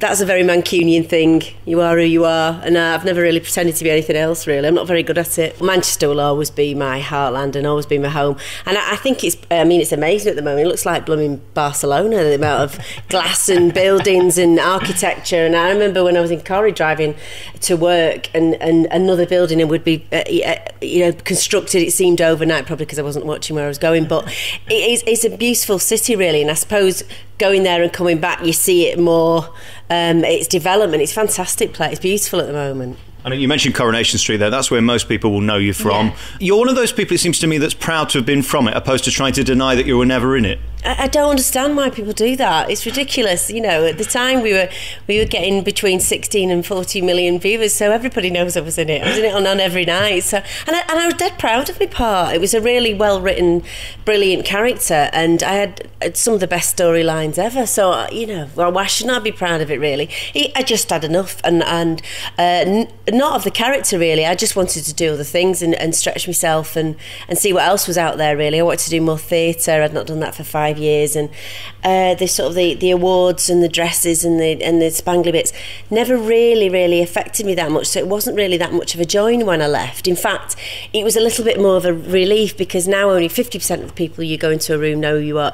that's a very Mancunian thing. You are who you are, and I've never really pretended to be anything else, really. I'm not very good at it. Manchester will always be my heartland and always be my home. And I think it's amazing at the moment. It looks like blooming Barcelona, the amount of glass and buildings and architecture. And I remember when I was in Corrie driving to work, and another building and would be constructed, it seemed overnight, probably because I wasn't watching where I was going, but it's a beautiful city, really. And I suppose going there and coming back, you see it more, its development. It's a fantastic place. It's beautiful at the moment. I know you mentioned Coronation Street there. That's where most people will know you from. Yeah. You're one of those people, it seems to me, that's proud to have been from it, opposed to trying to deny that you were never in it. I don't understand why people do that. It's ridiculous. You know, at the time we were getting between 16 and 40 million viewers, so everybody knows I was in it. I was in it on every night. So, and I was dead proud of my part. It was a really well-written, brilliant character, and I had some of the best storylines ever. So, why shouldn't I be proud of it, really? I just had enough, and not of the character, really. I just wanted to do other things and stretch myself and see what else was out there, really. I wanted to do more theatre. I'd not done that for 5 years, and the awards and the dresses and the spangly bits never really affected me that much, so it wasn't really that much of a join when I left. In fact, it was a little bit more of a relief, because now only 50% of the people you go into a room know who you are,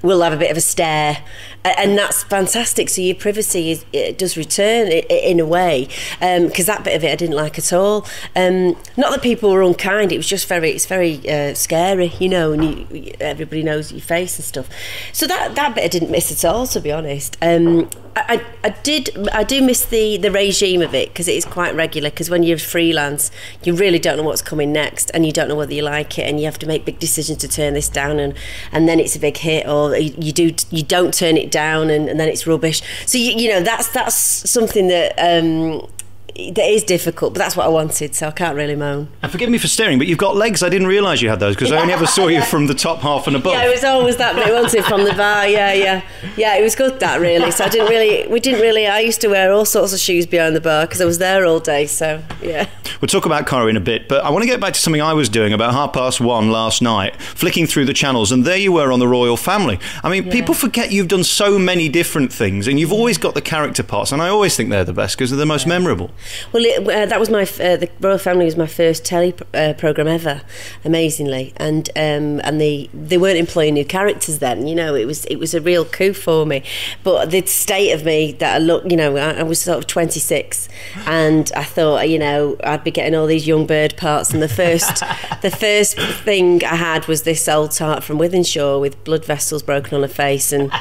will have a bit of a stare, and that's fantastic. So your privacy it does return in a way, because that bit of it I didn't like at all. Not that people were unkind, it was just very scary, and everybody knows your face and stuff. So that bit I didn't miss at all, to be honest. I do miss the regime of it, because it is quite regular, because when you're freelance you really don't know what's coming next, and you don't know whether you like it, and you have to make big decisions to turn this down, and then it's a big hit, or you don't turn it down, and then it's rubbish. So that's something that is difficult, but that's what I wanted, so I can't really moan. And forgive me for staring, but you've got legs. I didn't realise you had those, because I only ever saw you from the top half and above. Yeah, it was always that bit, wasn't it, from the bar? Yeah, it was good, that, really. So I used to wear all sorts of shoes behind the bar, because I was there all day, so yeah. We'll talk about Corrie in a bit, but I want to get back to something I was doing about 1:30 last night, flicking through the channels, and there you were on the Royal Family. I mean, people forget you've done so many different things, and you've always got the character parts, and I always think they're the best, because they're the most memorable. Well, that was the Royal Family was my first telly programme ever, amazingly, and they weren't employing new characters then. It was a real coup for me. But the state of me that I looked, I was sort of 26, and I thought, I'd be getting all these young bird parts, and the first thing I had was this old tart from Wythenshawe with blood vessels broken on her face and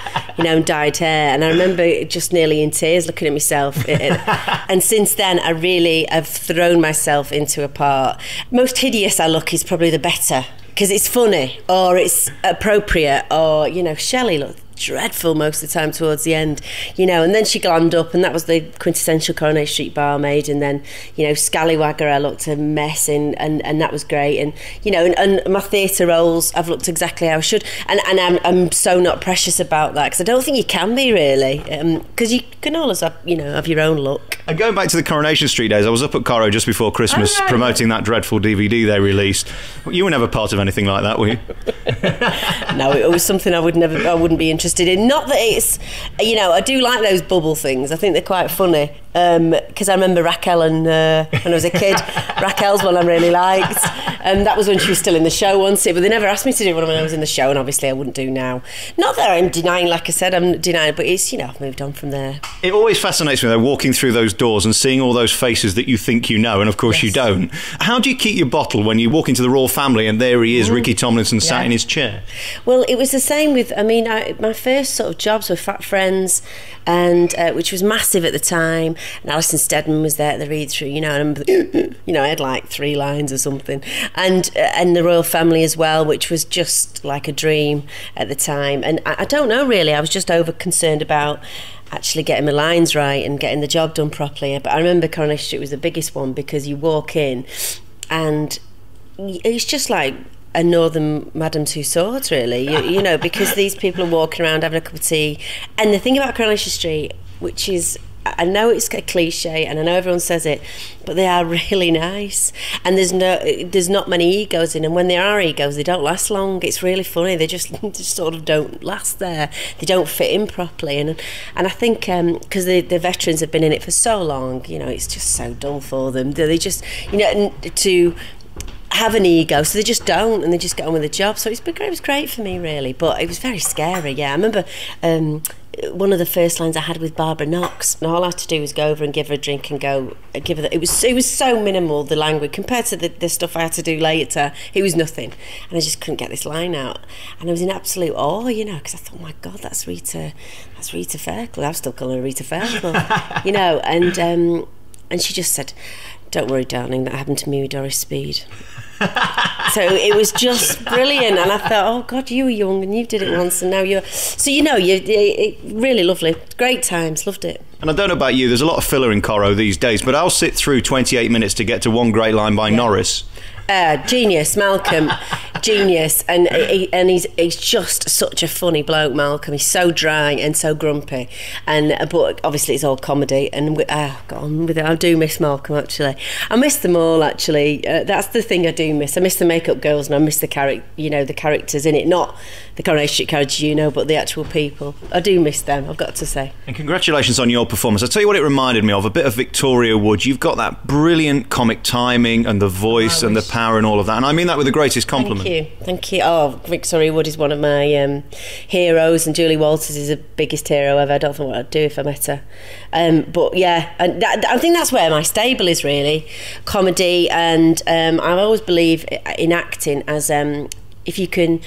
dyed hair, and I remember just nearly in tears looking at myself. And since then I really have thrown myself into a part. Most hideous I look is probably the better, because it's funny or it's appropriate, or Shelley looked dreadful most of the time towards the end, and then she glammed up, and that was the quintessential Coronation Street barmaid, and then Scallywagger I looked a mess in, and that was great, and and my theatre roles I've looked exactly how I should, and I'm so not precious about that, because I don't think you can be, really, because you can always have your own look. And going back to the Coronation Street days, I was up at Coro just before Christmas promoting that dreadful DVD they released. You were never part of anything like that, were you? No, it was something I wouldn't be interested in. Not that it's, I do like those bubble things. I think they're quite funny. Because I remember Raquel, and when I was a kid, Raquel's one I really liked. That was when she was still in the show, wasn't it? But they never asked me to do one when I was in the show, and obviously I wouldn't do now. Not that I'm denying, like I said, I'm denying, but it's, I've moved on from there. It always fascinates me, though, walking through those doors and seeing all those faces that you think you know, and of course you don't. How do you keep your bottle when you walk into the Royal Family and there he is, Ricky Tomlinson, sat in his chair? Well, it was the same with, my first sort of jobs were Fat Friends, and which was massive at the time, and Alison Steadman was there at the read-through, and I had like 3 lines or something, and the Royal Family as well, which was just like a dream at the time. And I don't know, really, I was just over concerned about actually getting my lines right and getting the job done properly. But I remember Coronation Street was the biggest one, because you walk in and it's just like a northern Madame Tussauds, really, because these people are walking around having a cup of tea. And the thing about Coronation Street, which is I know it's a cliche and I know everyone says it, but they are really nice, and there's not many egos in them. When there are egos, they don't last long. It's really funny. They just sort of don't last there. They don't fit in properly, and I think because the veterans have been in it for so long, you know, it's just so dull for them. They just, you know, to have an ego, so they just don't, and they just get on with the job. So it was great for me, really, but it was very scary. Yeah, I remember one of the first lines I had with Barbara Knox, and all I had to do was go over and give her a drink and go give her it was so minimal, the language, compared to the stuff I had to do later. It was nothing, and I just couldn't get this line out, and I was in absolute awe, you know, because I thought, oh my God, that's Rita Fairclough. I'm still calling her Rita Fairclough. You know, and she just said, "Don't worry, darling, that happened to me with Doris Speed." So it was just brilliant, and I thought, oh God, you were young and you did it once, and now you're... So, you know, really lovely. Great times, loved it. And I don't know about you, there's a lot of filler in Coro these days, but I'll sit through 28 minutes to get to one great line by Norris. Genius, Malcolm, genius, and he's just such a funny bloke, Malcolm. He's so dry and so grumpy, but obviously it's all comedy. And I do miss Malcolm, actually. I miss them all, actually. That's the thing I do miss. I miss the makeup girls, and I miss the characters in it, not the Coronation Street characters, you know, but the actual people. I do miss them, I've got to say. And congratulations on your performance. I'll tell you what it reminded me of, a bit of Victoria Wood. You've got that brilliant comic timing and the voice and the power and all of that, and I mean that with the greatest compliment. Thank you. Oh, Victoria Wood is one of my heroes, and Julie Walters is the biggest hero ever. I don't know what I'd do if I met her, but yeah, and I think that's where my stable is, really, comedy, and I always believe in acting as if you can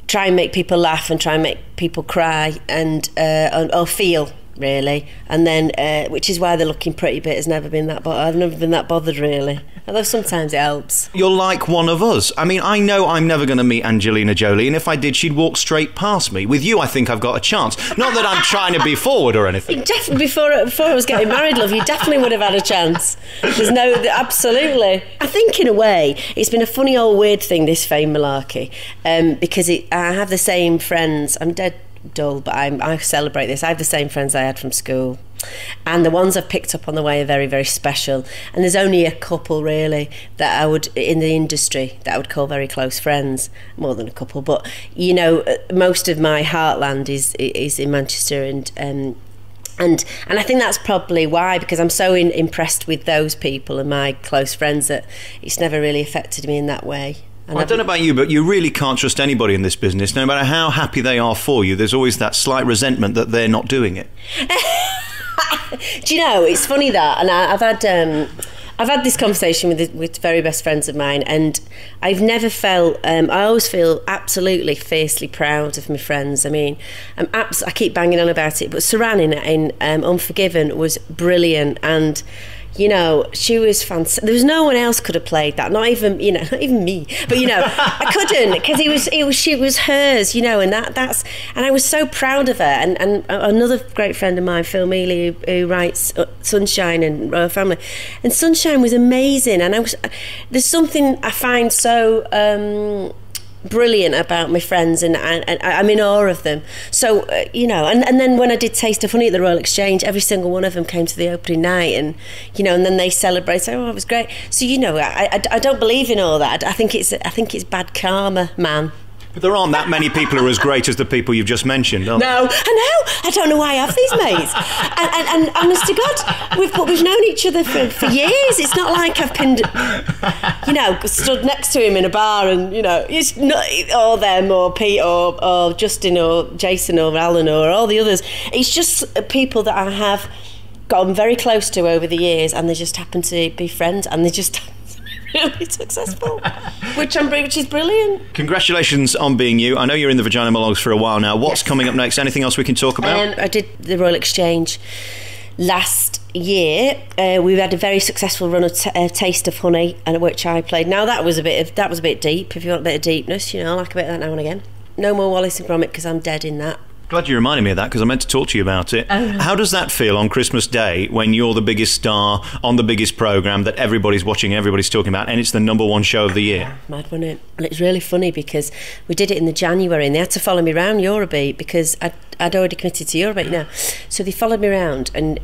try and make people laugh and try and make people cry and or feel, really, and then which is why the looking pretty bit has never been that I've never been that bothered, really, although sometimes it helps. You're like one of us. I mean, I know I'm never going to meet Angelina Jolie, and if I did, she'd walk straight past me. With you, I think I've got a chance. Not that I'm trying to be forward or anything. Definitely, before I was getting married, love, you definitely would have had a chance. Absolutely. I think in a way it's been a funny old weird thing, this fame malarkey, because I have the same friends. I'm dead dull, but I celebrate this. I have the same friends I had from school, and the ones I've picked up on the way are very, very special, and there's only a couple, really, that I would, in the industry, that I would call very close friends. More than a couple, but you know, most of my heartland is in Manchester, and I think that's probably why, because I'm so impressed with those people and my close friends, that it's never really affected me in that way. Well, I don't know about you, but you really can't trust anybody in this business. No matter how happy they are for you, there's always that slight resentment that they're not doing it. Do you know, it's funny that, and I've had this conversation with very best friends of mine, and I've never felt, I always feel absolutely fiercely proud of my friends. I mean, I keep banging on about it, but Saran in Unforgiven was brilliant, and you know, she was fantastic. There was no one else could have played that, not even me. But you know, I couldn't, because she was hers, you know, and that's and I was so proud of her. And another great friend of mine, Phil Mealy, who writes Sunshine and Royal Family, and Sunshine was amazing. And there's something I find so brilliant about my friends, and I'm in awe of them. So you know, and then when I did Taste of Honey at the Royal Exchange, every single one of them came to the opening night, and you know, and then they celebrate. Oh, it was great. So you know, I don't believe in all that. I think it's bad karma, man. But there aren't that many people who are as great as the people you've just mentioned, are there? No, I don't know why I have these mates. And honest to God, we've known each other for years. It's not like I've pinned, you know, stood next to him in a bar, and you know, it's not or them or Pete or Justin or Jason or Alan or all the others. It's just people that I have gotten very close to over the years, and they just happen to be friends, and they just really successful, which is brilliant. Congratulations on being you. I know you're in the Vagina Monologues for a while now. What's coming up next? Anything else we can talk about? I did the Royal Exchange last year. We had a very successful run of Taste of Honey, and which I played. Now that was a bit deep. If you want a bit of deepness, you know, I like a bit of that now and again. No more Wallace and Gromit, because I'm dead in that. Glad you reminded me of that, because I meant to talk to you about it. Oh. How does that feel on Christmas Day when you're the biggest star on the biggest programme that everybody's watching, everybody's talking about, and it's the #1 show of the year? Mad, wasn't it? And it's really funny because we did it in the January, and they had to follow me around Eurobeat because I'd already committed to Europe, you know. So they followed me around, and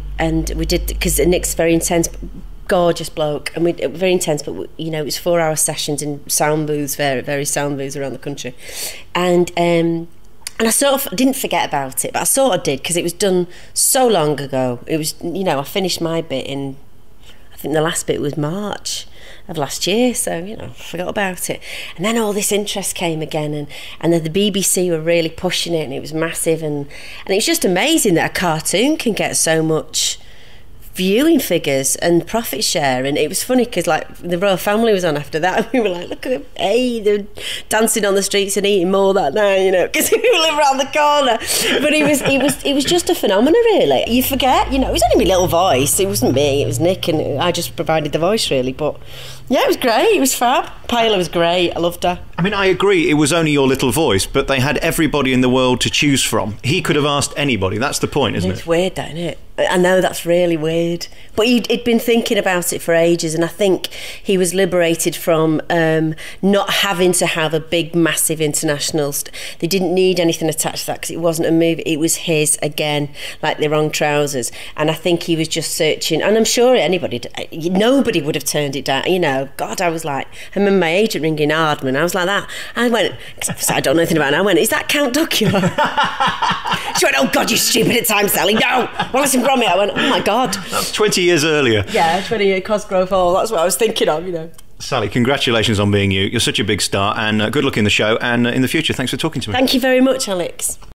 we did, because Nick's very intense, gorgeous bloke, and we very intense, but you know, it was 4-hour sessions in sound booths, very sound booths around the country, and I sort of didn't forget about it, but I sort of did, because it was done so long ago. It was, you know, I finished my bit in, I think the last bit was March of last year, so, you know, I forgot about it. And then all this interest came again, and then the BBC were really pushing it, and it was massive, and it's just amazing that a cartoon can get so much viewing figures and profit share. And it was funny because, like, the royal family was on after that, and we were like, look at them, hey, they're dancing on the streets and eating more that night, you know, because we live around the corner. But it was just a phenomenon, really. You forget, you know, it was only my little voice, it wasn't me, it was Nick, and I just provided the voice, really. But yeah, it was great, it was fab. Paola was great, I loved her. I mean, I agree, it was only your little voice, but they had everybody in the world to choose from. He could have asked anybody, that's the point, isn't it? It's weird, that, isn't it? I know, that's really weird. But he'd been thinking about it for ages, and I think he was liberated from not having to have a big, massive international... They didn't need anything attached to that, because it wasn't a movie, it was his, again, like The Wrong Trousers. And I think he was just searching, and I'm sure nobody would have turned it down, you know. God, I was like, I remember my agent ringing Hardman, I was like that. I went, because I don't know anything about it, I went, is that Count Duckula? She went, oh God, you stupid at time, Sally, no! Well, listen from me. I went, oh my God. That's 20 years earlier. Yeah, 20 years, Cosgrove Hall, that's what I was thinking of, you know. Sally, congratulations on being you. You're such a big star, and good luck in the show, and in the future. Thanks for talking to me. Thank you very much, Alex.